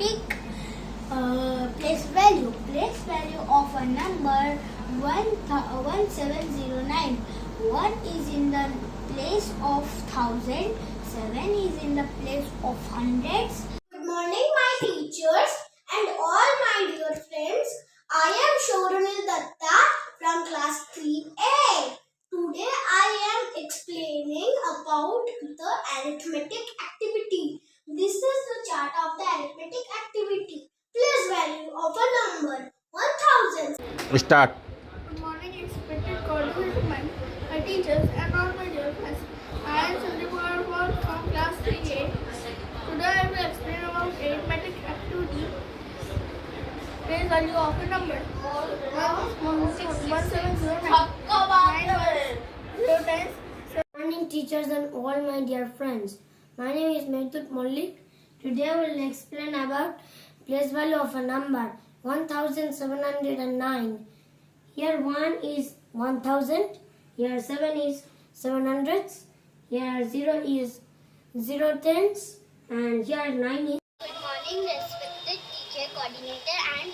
arithmetic place value. Place value of a number 1709. 1 is in the place of thousand. 7 is in the place of hundreds. Good morning, my teachers and all my dear friends. I am Shoranil Datta from class 3A. Today I am explaining about the arithmetic activity. This is the chart of the arithmetic activity. Place value of a number 1000. Start. Good morning, respected colleagues, my teachers, and all my dear friends. I am Sandeep Agarwal from class 3A. Today I will explain about arithmetic activity. Place value of a number 1709. Morning, teachers and all my dear friends. My name is Mehtud Mollik. Today I will explain about place value of a number 1709. Here 1 is 1000, here 7 is 700s, here 0 is 0 tens, and here 9 is. Good morning, respected teacher, coordinator, and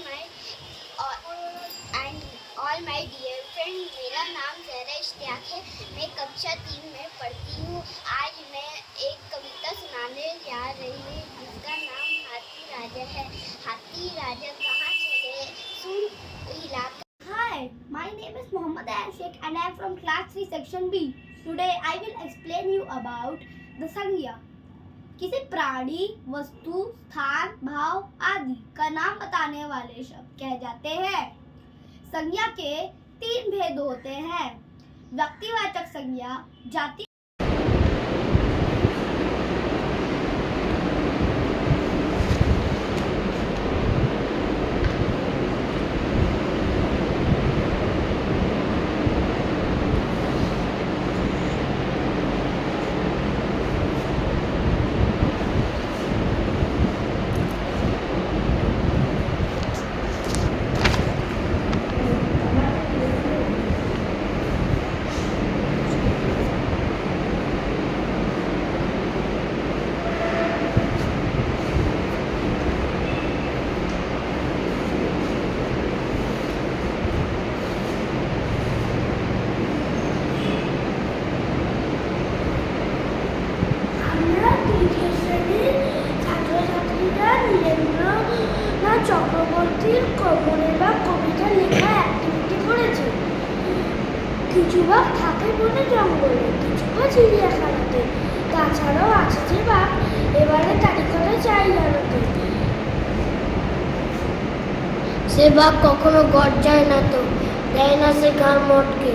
all my dear friends. मेरा नाम ज़हरा इश्तियाक है। मैं कक्षा 3 में पढ़ती हूँ। आज मैं एक कविता सुनाने जा रही हूँ जिसका नाम हाथी राजा है। हाथी राजा कहाँ चले सुन इलाका। Hi, my name is Mohammad Ashik and I am from class 3 section B. Today I will explain you about the संज्ञा। किसी प्राणी, वस्तु, स्थान, भाव आदि का नाम बताने वाले शब्द कह जाते हैं। संज्ञा के 3 भेद होते हैं। व्यक्तिवाचक संज्ञा, जाति চক্রবর্তীর কমরেলা কবিতা লেখা অ্যাক্টিভিটি করেছে। কিছু ভাগ থাকে বনে জঙ্গলে, কিছু বা চিড়িয়াখানাতে, তাছাড়াও আছে যে বাঘ এবারে তারই কথা চাই জানাতে। সে বাঘ কখনো গর্জায় না, তো দেয় না সে ঘাড় মটকে,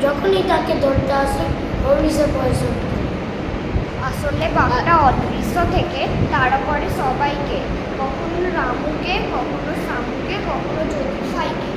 যখনই তাকে ধরতে আসে অমনি সে পয়সা। আসলে বাঘটা অদৃশ্য থেকে তাড়া করে সবাইকে, কখনো রামুকে, কখনো শামুকে, কখনো জ্যোতিষাইকে।